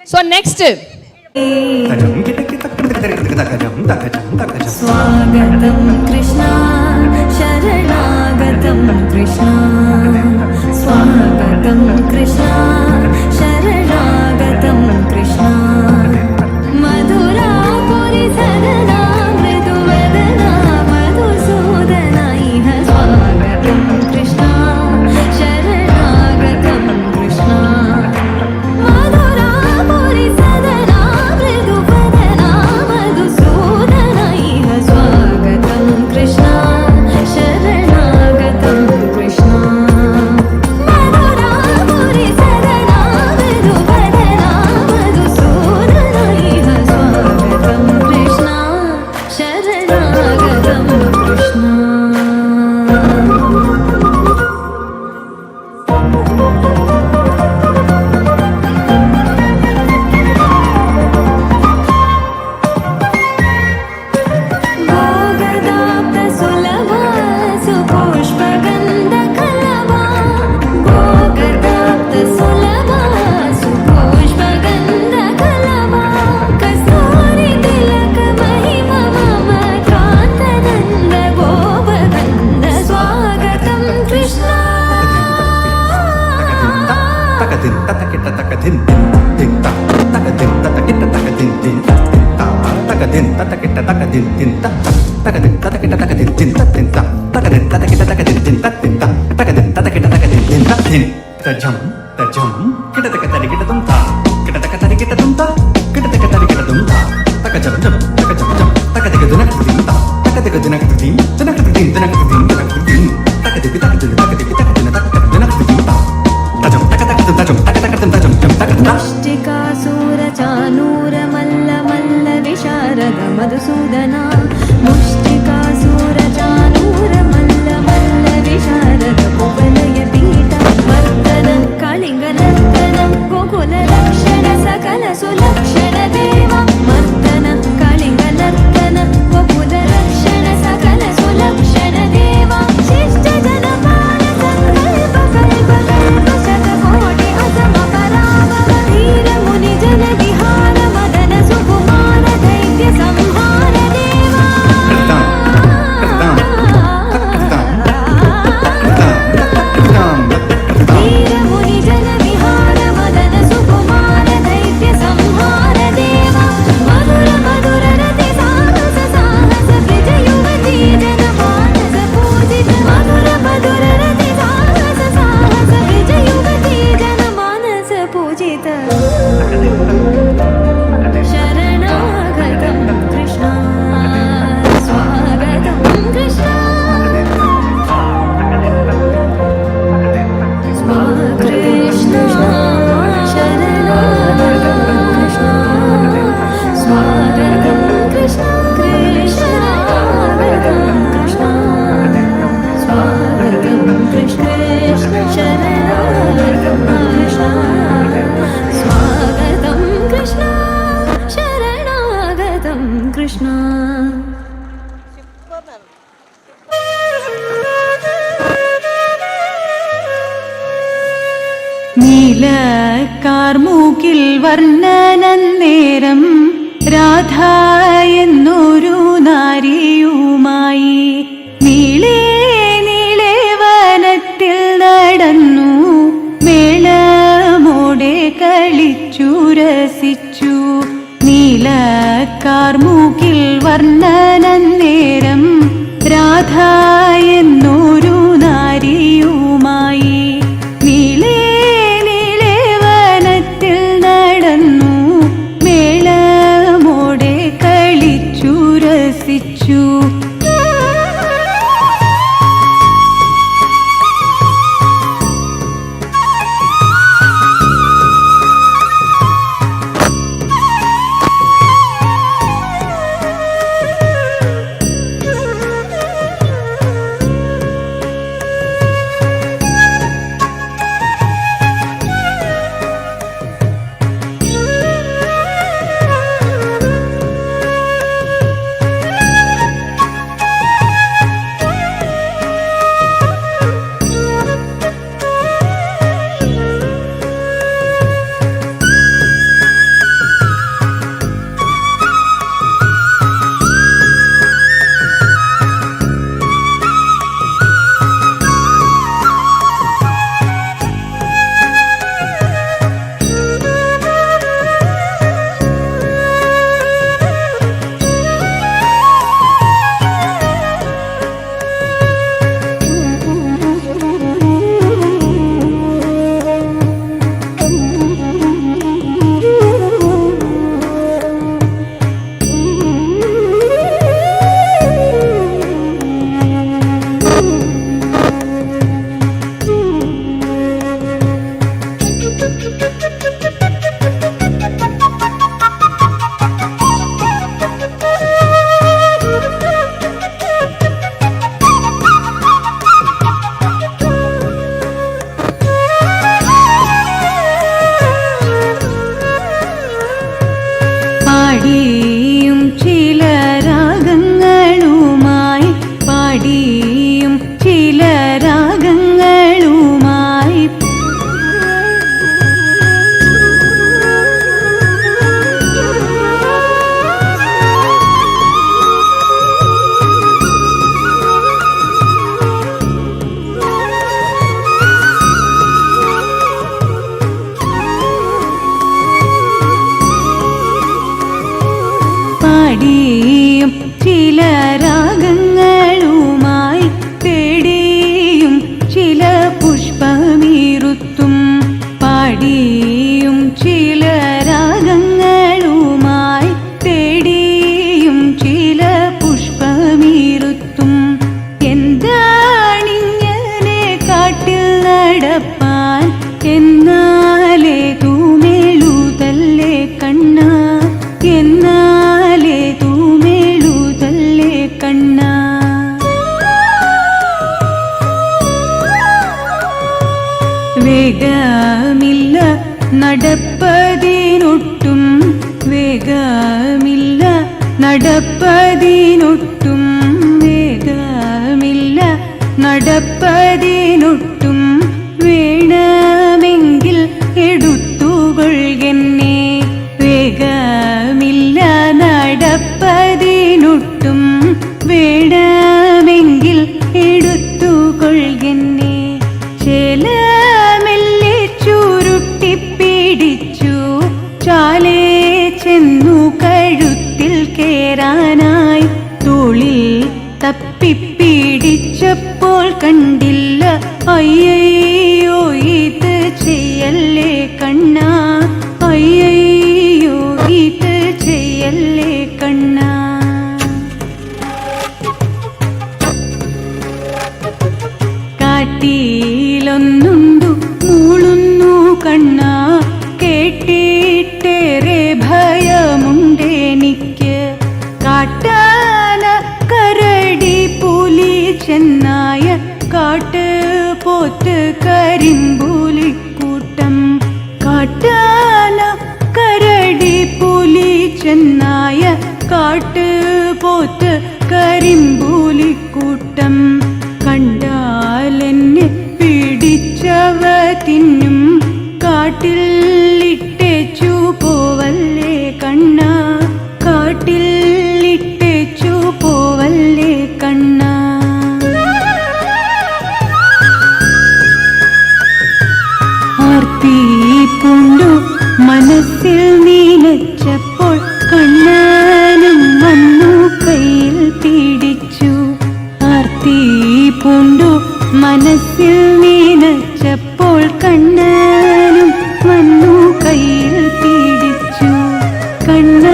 So next. स्वागतं कृष्णा शरणागतं कृष्णा स्वागतं कृष्णा शरणागतं कृष्णा मधुरापुरि सदना मृदुवदना मधुसूदना इह स्वागतं कृष्णा शरणागतं कृष्णा मधुरापुरि सदना मृदुवदना मधुसूदना इह स्वागतं कृष्णा शरणागतं कृष्णा मधुरापुरि सदना मृदुवदना मधुसूदना इह स्वागतं कृष्णा शरणागतं कृष्णा भोगदाप्तसुलभा सुपुष्पगन्धकलभा भोगदाप्तसुलभा सुपुष्पगन्धकलभा कस्तूरितिलकमहिमा मम कान्तनन्द गोपगन्ध स्वागतं कृष्णा मुष्टिकासुरचानूरमल्लमल्लविशारद मधुसूदना मुष्टिकासुरचानूरमल्लमल्लविशारद कुवलयपीठ मर्दन कलिङ्गनर्तन गोकुलरक्षण सकल सुलक्षण देव मर्दन कलिङ्गनर्तन गोकुलरक्षण सकल सुलक्षण देव शिष्ट जनपाल संकल्प कल्प कल्प शतकोटि असम पराभव धीर मुनि जन विहार मदन सुकुमार दैत्य संहार देवा धीर मुनि जन विहार मदन सुकुमार दैत्य संहार देवा मधुर मधुर रति साहस साहस ब्रज युवती जन मानस पूजित मधुर मधुर रति साहस साहस ब्रज युवती जन मानस पूजित शरणागतं कृष्णा स्वागतं कृष्णा कृष्ण शरणागतं कृष्णा स्वागतं कृष्ण कृष्णागतं कृष्णा स्वागतं कृष्ण शरणागतं कृष्णा स्वागतं कृष्ण शरणागतं कृष्णा നീലക്കാർമൂക്കിൽ വർണ്ണനന്നേരം രാധ എന്നൊരു നാരിയുമായി നീളേ നീളേ വനത്തിൽ നടന്നു മേളമോടെ കളിച്ചു രസിച്ചു നീലക്കാർമൂക്കിൽ വർണ്ണനന്നേരം രാധ എന്നൊരു നാരിയുമായി നീളേ നീളേ വനത്തിൽ നടന്നു മേളമോടെ കളിച്ചു രസിച്ചു പാടിയും ചില രാഗങ്ങളുമായി പാടിയും ചില രാഗങ്ങളുമായി പാടിയും ചില രാഗങ്ങളുമായി തേടിയും ചില പുഷ്പമീറുത്തും പാടിയും ചില രാഗങ്ങളുമായി തേടിയും ചില പുഷ്പമീറുത്തും എന്താണിങ്ങനെ കാട്ടിൽ നടപ്പാൻ എന്നാലേ തൂമെഴുതല്ലേ കണ്ണ എന്നാലേ തൂമെഴുതല്ലേ കണ്ണ വേഗമില്ല നടപ്പതിനൊട്ടും വേഗമില്ല നടപ്പതിനൊട്ടും വേഗമില്ല നടപ്പതിനൊട്ടും വേണമെങ്കിൽ എടുത്തുകൊള്ളുകെന്നെ വേഗമില്ല നടപ്പതിനൊട്ടും വേണമെങ്കിൽ എടുത്തുകൊള്ളുകെന്നെ ചെലമെല്ലെ ചുരുട്ടിപ്പിടിച്ചു ചാലേ ചെന്നു കഴുത്തിൽ കേറാനായി തോളിൽ തപ്പിപ്പിടിച്ചപ്പോൾ കണ്ടില്ല അയ്യയ്യോ ഇത് ചെയ്യല്ലേ കണ്ണ അയ്യയ്യോ ഇത് ചെയ്യല്ലേ കണ്ണ കാട്ടിലൊന്നുണ്ടു മൂളുന്നു കണ്ണ കേട്ടിട്ടേറെ ഭയമുണ്ടെനിക്ക് കാട്ടാന കരടി പുലി ചെന്നായ കാട്ട് പോത്ത് കരിമ്പുലിക്കൂട്ടം കാട്ടാന കരടി പുലി ചെന്നായ കാട്ട് പോത്ത് കരിമ്പുലിക്കൂട്ടം കണ്ടാലെന്നെ പിടിച്ചവ തിന്നും കാട്ടിൽ ഇട്ടേച്ചു പോവല്ലേ കണ്ണ കാട്ടിൽ ഇട്ടേച്ചു പോവല്ലേ കണ്ണ ആർത്തി പൂണ്ടു മനസ്സിൽ നീലച്ചപ്പോൾ കണ്ണനും വന്നു കയ്യിൽ പിടിച്ചു ആർത്തി പൂണ്ടു മനസ്സിൽ നീലച്ചപ്പോൾ കണ്ണനും വന്നു കയ്യിൽ പിടിച്ചു കണ്ണ